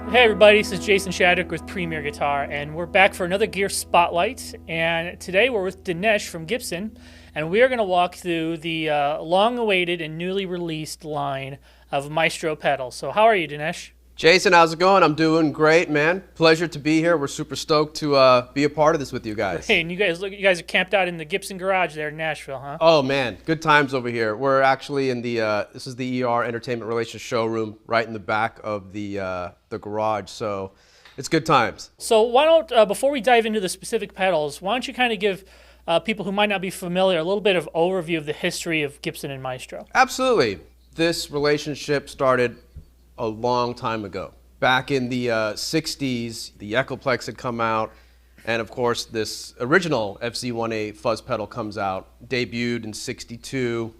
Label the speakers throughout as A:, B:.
A: Hey everybody, this is Jason Shaddock with Premier Guitar, and we're back for another gear spotlight. And today we're with Dinesh from Gibson, and we are going to walk through the long-awaited and newly released line of Maestro pedals. So how are you, Dinesh?
B: Jason, how's it going? I'm doing great, man. Pleasure to be here. We're super stoked to be a part of this with you guys.
A: Hey, and you guys are camped out in the Gibson garage there in Nashville, huh?
B: Oh man, good times over here. We're actually in the this is the ER Entertainment Relations showroom, right in the back of the garage. So it's good times.
A: So why don't before we dive into the specific pedals, why don't you kind of give people who might not be familiar a little bit of overview of the history of Gibson and Maestro?
B: Absolutely. This relationship started a long time ago. Back in the 60s, the Echoplex had come out, and of course this original FZ1A fuzz pedal comes out, debuted in 62.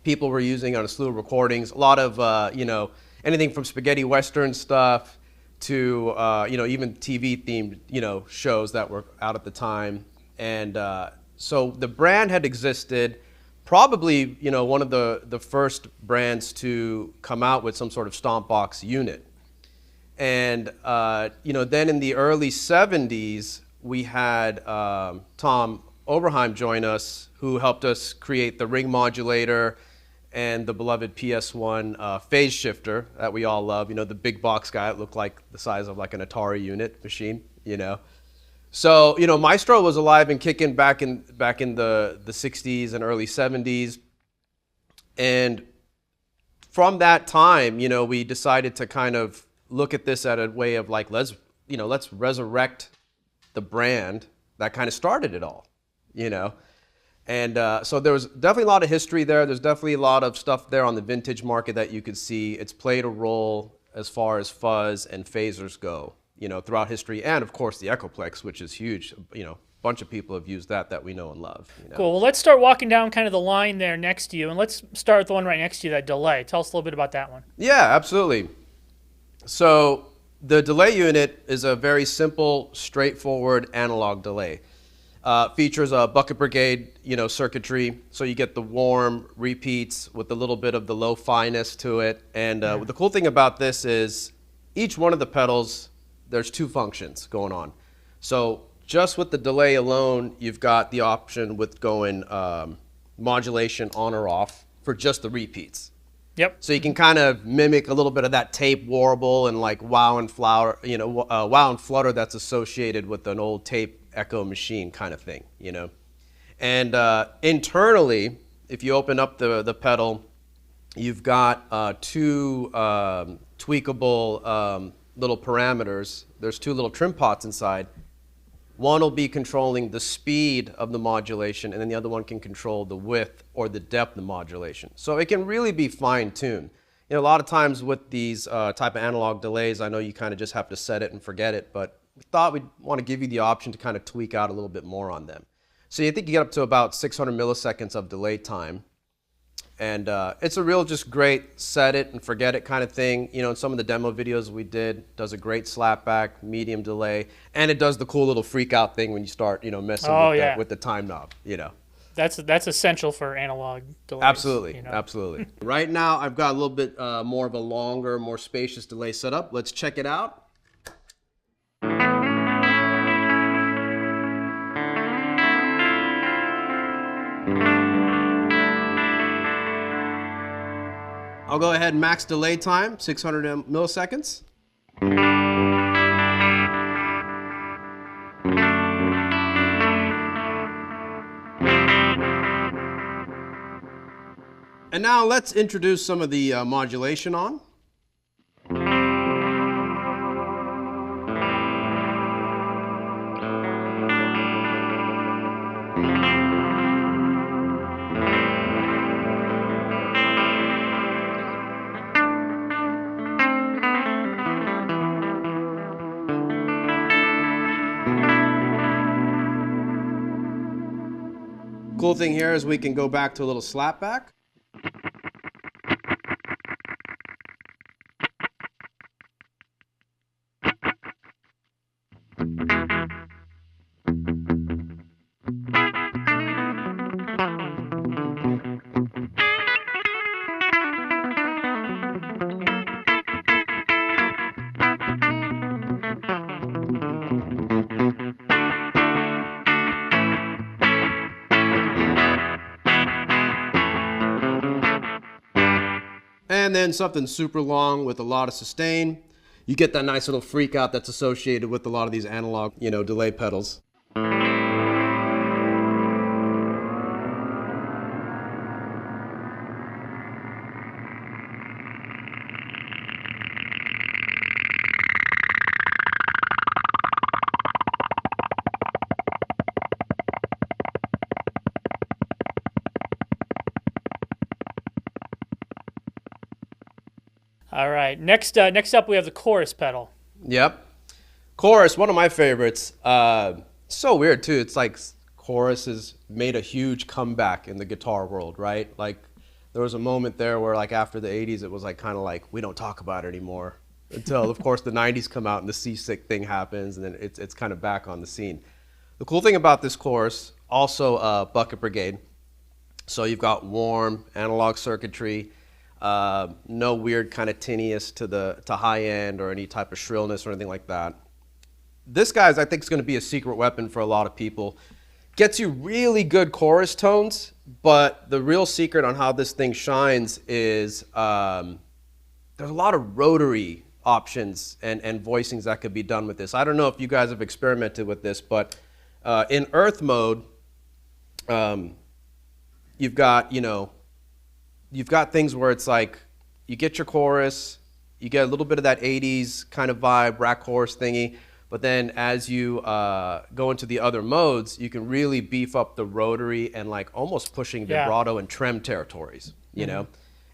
B: People were using it on a slew of recordings, a lot of, anything from spaghetti western stuff to, even TV-themed, shows that were out at the time. And so the brand had existed. Probably, one of the first brands to come out with some sort of stomp box unit. And, then in the early 70s, we had Tom Oberheim join us, who helped us create the ring modulator and the beloved PS1 phase shifter that we all love. The big box guy that looked like the size of like an Atari unit machine, So, Maestro was alive and kicking back in the 60s and early 70s. And from that time, we decided to kind of look at this at a way of like, let's resurrect the brand that kind of started it all, And so there was definitely a lot of history there. There's definitely a lot of stuff there on the vintage market that you could see. It's played a role as far as fuzz and phasers go, throughout history, and of course the Echoplex, which is huge. A bunch of people have used that we know and love.
A: Cool. Well, let's start walking down kind of the line there next to you, and let's start with the one right next to you, that delay. Tell us a little bit about that one.
B: Yeah, absolutely. So the delay unit is a very simple, straightforward analog delay. Features a bucket brigade, circuitry, so you get the warm repeats with a little bit of the lo-fi-ness to it. And the cool thing about this is each one of the pedals, there's two functions going on. So just with the delay alone, you've got the option with going modulation on or off for just the repeats.
A: Yep.
B: So you can kind of mimic a little bit of that tape warble and like wow and flutter that's associated with an old tape echo machine kind of thing, And internally, if you open up the pedal, you've got two tweakable little parameters. There's two little trim pots inside. One will be controlling the speed of the modulation, and then the other one can control the width or the depth of modulation. So it can really be fine-tuned. A lot of times with these type of analog delays, I know you kind of just have to set it and forget it, but we thought we'd want to give you the option to kind of tweak out a little bit more on them. So you think you get up to about 600 milliseconds of delay time. And it's a real just great set it and forget it kind of thing. In some of the demo videos we did, does a great slapback, medium delay, and it does the cool little freak out thing when you start, messing with the time knob,
A: That's essential for analog delays.
B: Absolutely, absolutely. Right now, I've got a little bit more of a longer, more spacious delay set up. Let's check it out. I'll go ahead and max delay time, 600 milliseconds. And now let's introduce some of the modulation on. Cool thing here is we can go back to a little slapback. And then something super long with a lot of sustain. You get that nice little freak out that's associated with a lot of these analog, delay pedals.
A: All right. Next up, we have the chorus pedal.
B: Yep. Chorus, one of my favorites. So weird too. It's like chorus has made a huge comeback in the guitar world, right? Like there was a moment there where like after the 80s, it was like kind of like we don't talk about it anymore until of course the 90s come out and the seasick thing happens, and then it's kind of back on the scene. The cool thing about this chorus, also bucket brigade. So you've got warm analog circuitry. No weird kind of tinniness to high end or any type of shrillness or anything like that. This guy's, I think, is going to be a secret weapon for a lot of people. Gets you really good chorus tones, but the real secret on how this thing shines is there's a lot of rotary options and voicings that could be done with this. I don't know if you guys have experimented with this, but in earth mode, you've got things where it's like you get your chorus, you get a little bit of that 80s kind of vibe, rack chorus thingy, but then as you go into the other modes, you can really beef up the rotary and like almost pushing vibrato and trem territories, you know?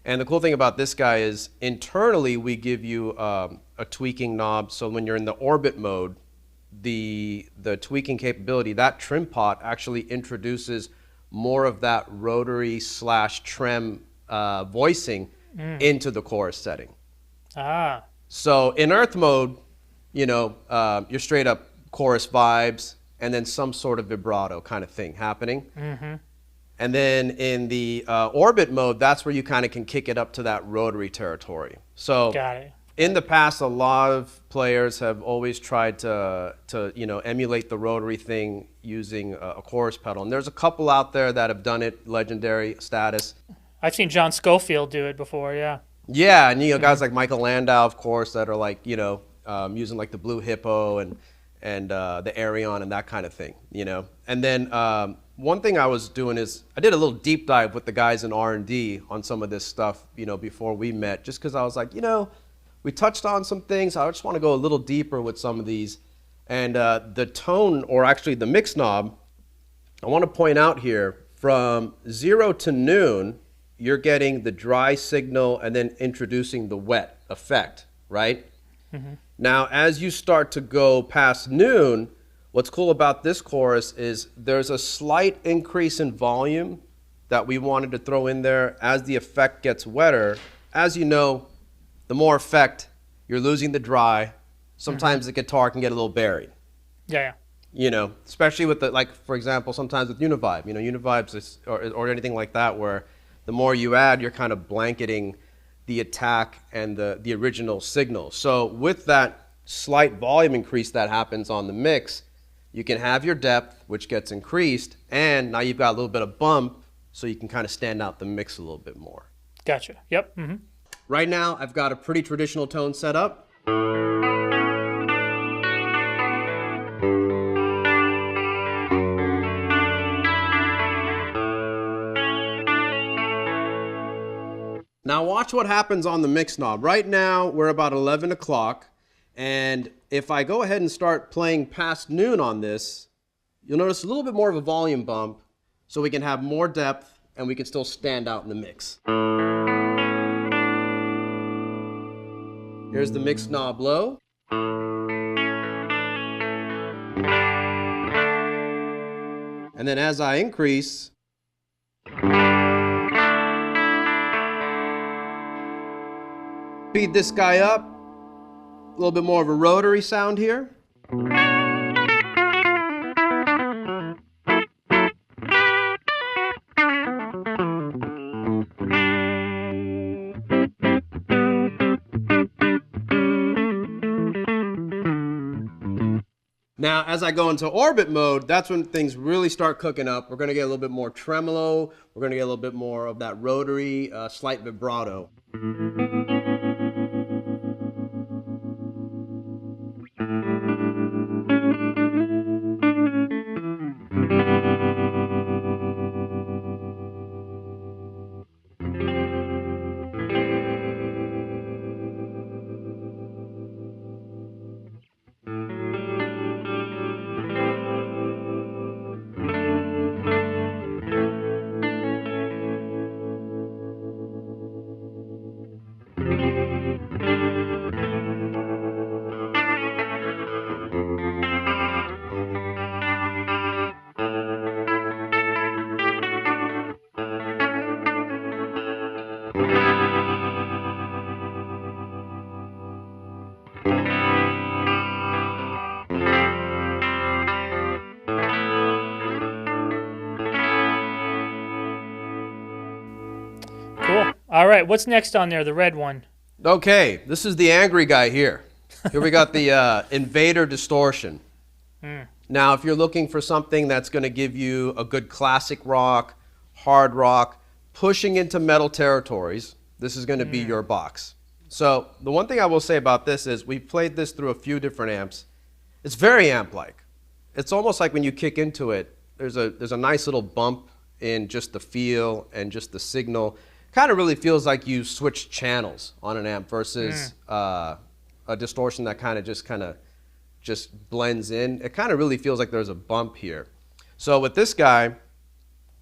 B: And the cool thing about this guy is internally we give you a tweaking knob, so when you're in the orbit mode, the tweaking capability, that trim pot actually introduces more of that rotary / trem voicing into the chorus setting. So in earth mode, you're straight up chorus vibes and then some sort of vibrato kind of thing happening. And then in the orbit mode, that's where you kind of can kick it up to that rotary territory. So
A: Got it.
B: in the past, a lot of players have always tried to emulate the rotary thing using a chorus pedal. And there's a couple out there that have done it, legendary status.
A: I've seen John Scofield do it before, yeah.
B: Yeah, and guys like Michael Landau, of course, that are like, using like the Blue Hippo and the Arion and that kind of thing, And then one thing I was doing is I did a little deep dive with the guys in R&D on some of this stuff, before we met, just because I was like, we touched on some things. I just want to go a little deeper with some of these. And the tone, or actually the mix knob, I want to point out here, from 0 to noon, you're getting the dry signal and then introducing the wet effect, right? Now, as you start to go past noon, what's cool about this chorus is there's a slight increase in volume that we wanted to throw in there as the effect gets wetter. As you know, the more effect, you're losing the dry. Sometimes the guitar can get a little buried.
A: Yeah.
B: Especially with for example, sometimes with Univibe. Univibes or anything like that, where the more you add, you're kind of blanketing the attack and the original signal. So with that slight volume increase that happens on the mix, you can have your depth, which gets increased, and now you've got a little bit of bump, so you can kind of stand out the mix a little bit more.
A: Gotcha. Yep.
B: Right now, I've got a pretty traditional tone set up. Now watch what happens on the mix knob. Right now, we're about 11 o'clock, and if I go ahead and start playing past noon on this, you'll notice a little bit more of a volume bump, so we can have more depth and we can still stand out in the mix. Here's the mix knob low. And then as I increase, Speed this guy up. A little bit more of a rotary sound here. Now, as I go into orbit mode, that's when things really start cooking up. We're going to get a little bit more tremolo. We're going to get a little bit more of that rotary, slight vibrato.
A: Cool. All right, what's next on there? The red one.
B: Okay, this is the angry guy here. Here we got the Invader distortion. Now, if you're looking for something that's going to give you a good classic rock, hard rock, pushing into metal territories, this is going to be your box. So the one thing I will say about this is we've played this through a few different amps. It's very amp-like. It's almost like when you kick into it, there's a nice little bump in just the feel and just the signal. Kind of really feels like you switched channels on an amp versus a distortion that kind of just blends in. It kind of really feels like there's a bump here. So with this guy,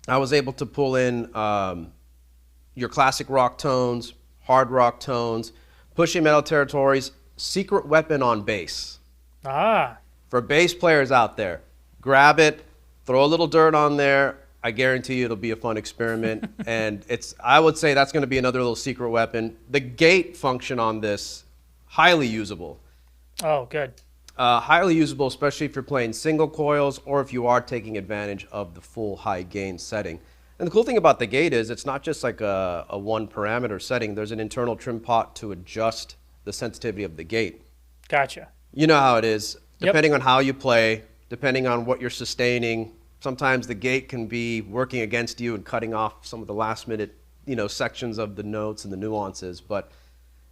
B: I was able to pull in your classic rock tones, hard rock tones, pushing metal territories, secret weapon on bass. For bass players out there, grab it, throw a little dirt on there. I guarantee you it'll be a fun experiment. And I would say that's going to be another little secret weapon. The gate function on this, highly usable.
A: Oh, good.
B: Highly usable, especially if you're playing single coils or if you are taking advantage of the full high gain setting. And the cool thing about the gate is it's not just like a one parameter setting. There's an internal trim pot to adjust the sensitivity of the gate.
A: Gotcha.
B: You know how it is.
A: Yep.
B: Depending on how you play, depending on what you're sustaining, sometimes the gate can be working against you and cutting off some of the last minute, sections of the notes and the nuances. But,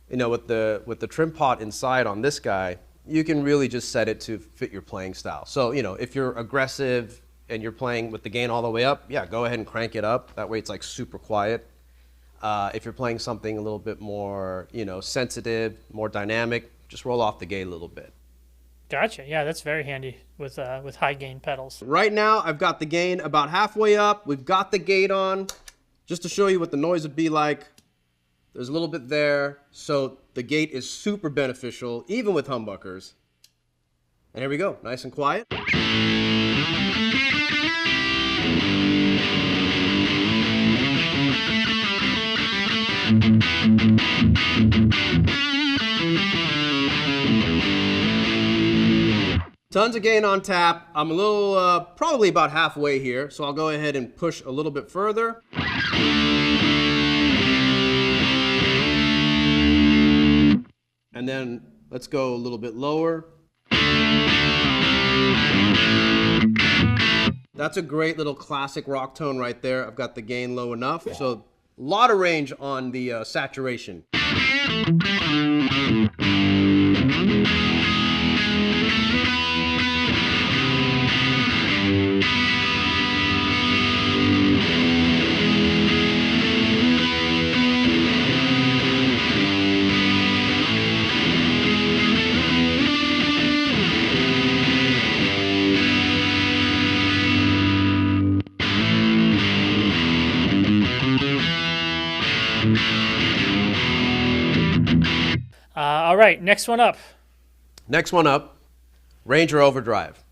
B: with the trim pot inside on this guy, you can really just set it to fit your playing style. So, if you're aggressive and you're playing with the gain all the way up, yeah, go ahead and crank it up. That way it's like super quiet. If you're playing something a little bit more, sensitive, more dynamic, just roll off the gate a little bit.
A: Gotcha. Yeah, that's very handy with high gain pedals.
B: Right now, I've got the gain about halfway up. We've got the gate on. Just to show you what the noise would be like, there's a little bit there. So the gate is super beneficial, even with humbuckers. And here we go, nice and quiet. Tons of gain on tap. I'm a little, probably about halfway here, so I'll go ahead and push a little bit further. And then let's go a little bit lower. That's a great little classic rock tone right there. I've got the gain low enough, so a lot of range on the saturation.
A: All right, next one up.
B: Next one up, Ranger overdrive.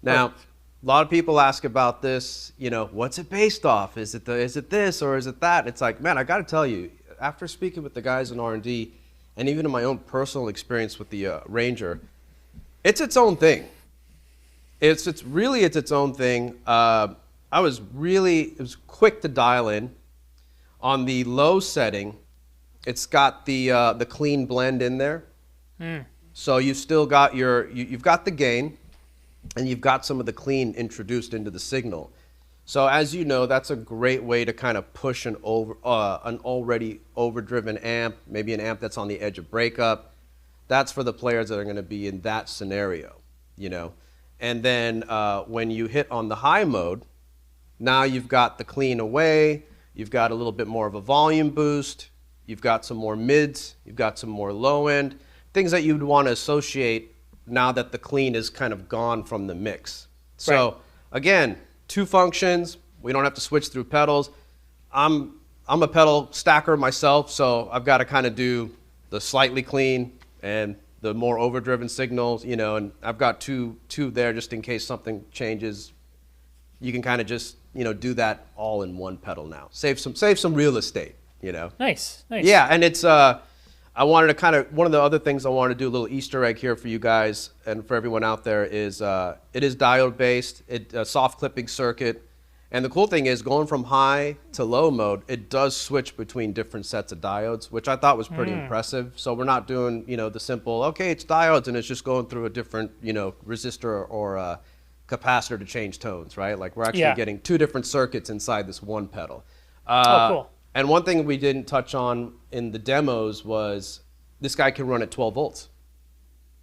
B: Now, a lot of people ask about this, what's it based off? Is it this or is it that? It's like, man, I got to tell you, after speaking with the guys in R&D, and even in my own personal experience with the Ranger, it's its own thing. It's its own thing. It was quick to dial in. On the low setting, it's got the clean blend in there. So you've still got you've got the gain, and you've got some of the clean introduced into the signal. So as you know, that's a great way to kind of push an already overdriven amp, maybe an amp that's on the edge of breakup. That's for the players that are going to be in that scenario, you know. And then when you hit on the high mode, now you've got the clean away, you've got a little bit more of a volume boost, you've got some more mids, you've got some more low end, things that you'd want to associate now that the clean is kind of gone from the mix. So again, 2 functions, we don't have to switch through pedals. I'm a pedal stacker myself, so I've got to kind of do the slightly clean and the more overdriven signals, you know, and I've got two there just in case something changes. You can kind of just, you know, do that all in one pedal now. Save some real estate, you know.
A: Nice.
B: Yeah, and it's I wanted to kind of, one of the other things I wanted to do, a little Easter egg here for you guys and for everyone out there is it is diode based, soft clipping circuit. And the cool thing is going from high to low mode, it does switch between different sets of diodes, which I thought was pretty impressive. So we're not doing, you know, the simple, okay, it's diodes and it's just going through a different, you know, resistor or capacitor to change tones, right? Like we're actually getting 2 different circuits inside this one pedal.
A: Cool.
B: And one thing we didn't touch on in the demos was this guy can run at 12 volts.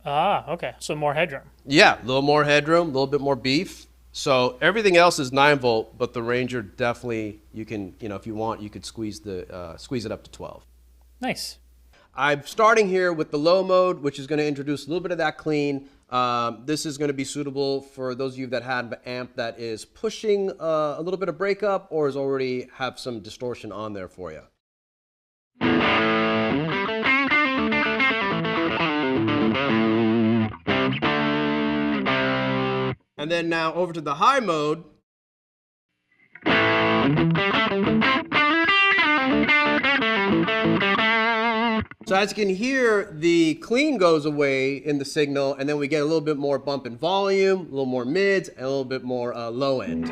A: Okay. So more headroom.
B: Yeah, a little more headroom, a little bit more beef. So everything else is 9 volt, but the Ranger definitely, you can, you know, if you want, you could squeeze it up to 12.
A: Nice.
B: I'm starting here with the low mode, which is going to introduce a little bit of that clean. This is going to be suitable for those of you that have an amp that is pushing a little bit of breakup or is already have some distortion on there for you. And then now over to the high mode. So as you can hear, the clean goes away in the signal, and then we get a little bit more bump in volume, a little more mids, and a little bit more low end.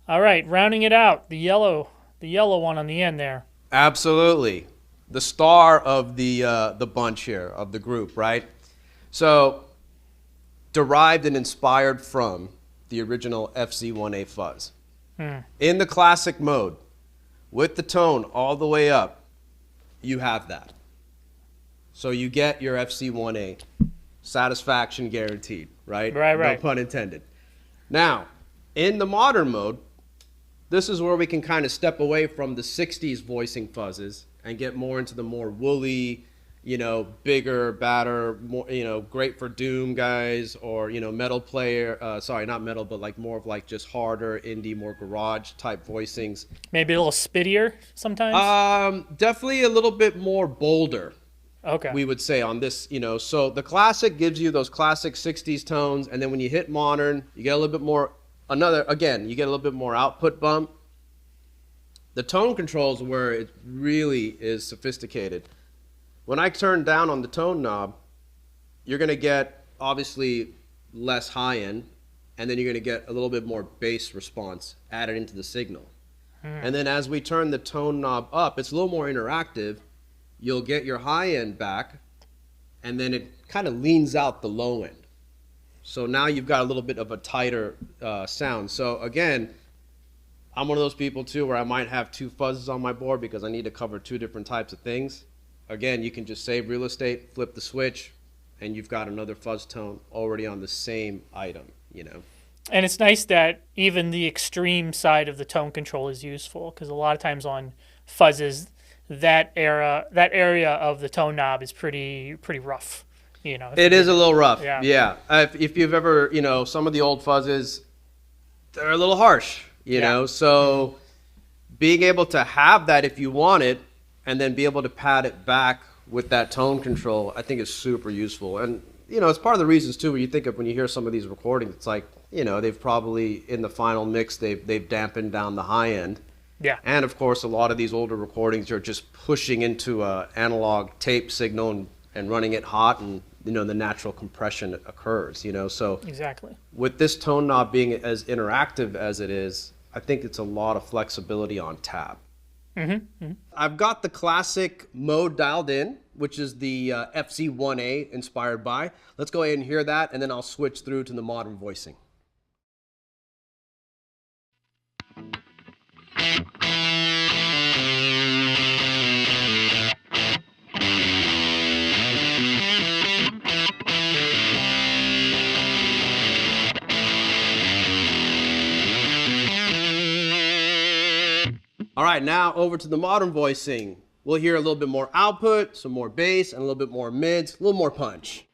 A: All right, rounding it out, the yellow one on the end there.
B: Absolutely. The star of the bunch here, of the group, right? So, derived and inspired from the original FZ1A fuzz. In the classic mode, with the tone all the way up, you have that. So you get your FZ1A, satisfaction guaranteed, right?
A: Right.
B: No pun intended. Now, in the modern mode, this is where we can kind of step away from the 60s voicing fuzzes and get more into the more woolly, you know, bigger, badder, more, you know, great for doom guys or, you know, metal player, sorry, not metal, but like more of like just harder indie, more garage type voicings.
A: Maybe a little spittier sometimes?
B: Definitely a little bit more bolder.
A: Okay.
B: We would say on this, you know, so the classic gives you those classic 60s tones, and then when you hit modern, you get a little bit more, you get a little bit more output bump. The tone controls where it really is sophisticated. When I turn down on the tone knob, you're going to get obviously less high end, and then you're going to get a little bit more bass response added into the signal. And then as we turn the tone knob up, it's a little more interactive. You'll get your high end back, and then it kind of leans out the low end. So now you've got a little bit of a tighter sound. So again, I'm one of those people too where I might have 2 fuzzes on my board because I need to cover 2 different types of things. Again, you can just save real estate, flip the switch, and you've got another fuzz tone already on the same item, you know.
A: And it's nice that even the extreme side of the tone control is useful, because a lot of times on fuzzes, that area of the tone knob is pretty rough. You know,
B: it is a little rough.
A: Yeah.
B: If you've ever, you know, some of the old fuzzes, they're a little harsh, you know. So being able to have that if you want it, and then be able to pad it back with that tone control, I think is super useful. And it's part of the reasons too, when you think of, when you hear some of these recordings, it's like, they've probably, in the final mix, they've dampened down the high end.
A: Yeah.
B: And of course, a lot of these older recordings are just pushing into a analog tape signal and running it hot, and the natural compression occurs. So
A: Exactly.
B: with this tone knob being as interactive as it is, I think it's a lot of flexibility on tap. I've got the classic mode dialed in, which is the FC1A inspired by. Let's go ahead and hear that, and then I'll switch through to the modern voicing. All right, now over to the modern voicing. We'll hear a little bit more output, some more bass, and a little bit more mids, a little more punch.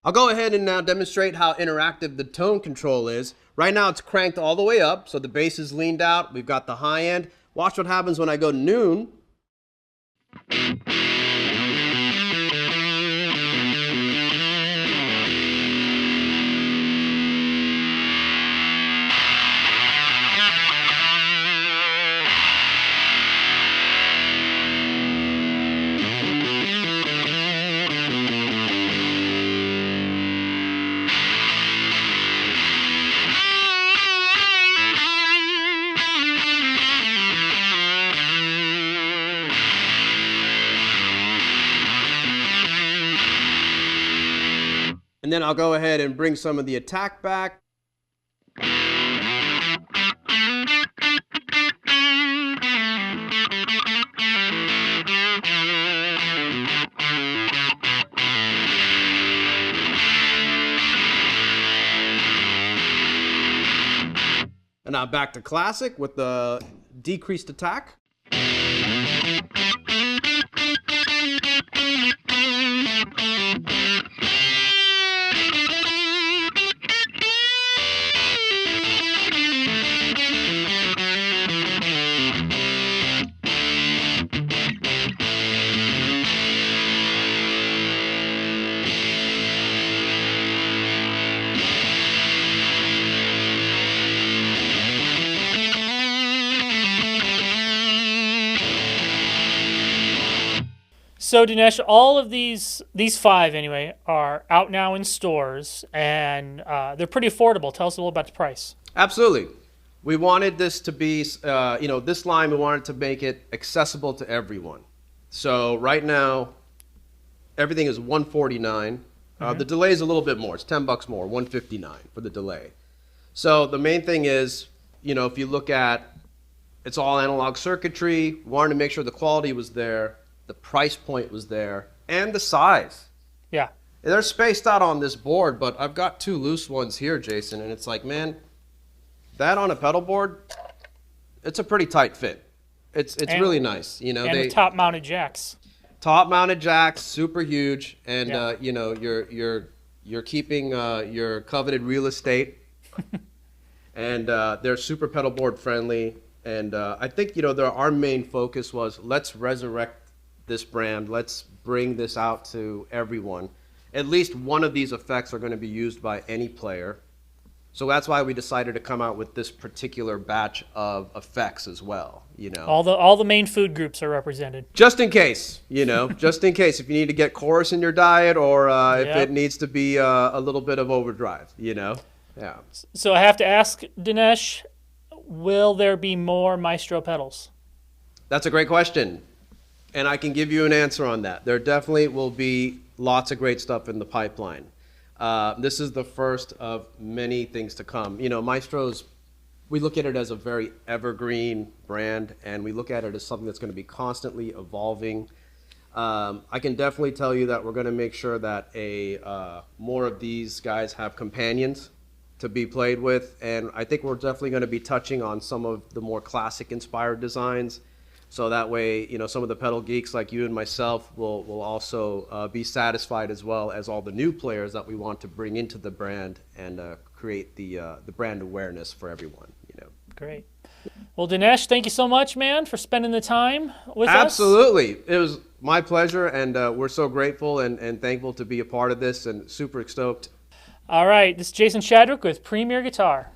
B: I'll go ahead and now demonstrate how interactive the tone control is. Right now it's cranked all the way up, so the bass is leaned out. We've got the high end. Watch what happens when I go noon. And then I'll go ahead and bring some of the attack back. And now back to classic with the decreased attack.
A: So Dinesh, all of these 5 anyway, are out now in stores, and they're pretty affordable. Tell us a little about the price.
B: Absolutely. We wanted this to be, this line, we wanted to make it accessible to everyone. So right now, everything is $149. The delay is a little bit more. It's $10 more, $159 for the delay. So the main thing is, if you look at, it's all analog circuitry. We wanted to make sure the quality was there, the price point was there, and the size.
A: Yeah.
B: They're spaced out on this board, but I've got 2 loose ones here, Jason, and it's like, man, that on a pedal board, it's a pretty tight fit. It's really nice.
A: And with top-mounted jacks.
B: Top-mounted jacks, super huge, and
A: Yeah.
B: you're keeping your coveted real estate, and they're super pedal board friendly. And I think our main focus was, let's resurrect this brand. Let's bring this out to everyone. At least one of these effects are going to be used by any player. So that's why we decided to come out with this particular batch of effects as well.
A: All the main food groups are represented.
B: Just in case, just in case, if you need to get chorus in your diet, or if it needs to be a little bit of overdrive, Yeah.
A: So I have to ask, Dinesh, will there be more Maestro pedals?
B: That's a great question. And I can give you an answer on that. There definitely will be lots of great stuff in the pipeline. This is the first of many things to come. Maestro's, we look at it as a very evergreen brand, and we look at it as something that's going to be constantly evolving. I can definitely tell you that we're going to make sure that more of these guys have companions to be played with, and I think we're definitely going to be touching on some of the more classic inspired designs. So that way, some of the pedal geeks like you and myself will also be satisfied, as well as all the new players that we want to bring into the brand and create the brand awareness for everyone.
A: Great. Well, Dinesh, thank you so much, man, for spending the time with us.
B: Absolutely. It was my pleasure, and we're so grateful and thankful to be a part of this, and super stoked.
A: All right, this is Jason Shadrick with Premier Guitar.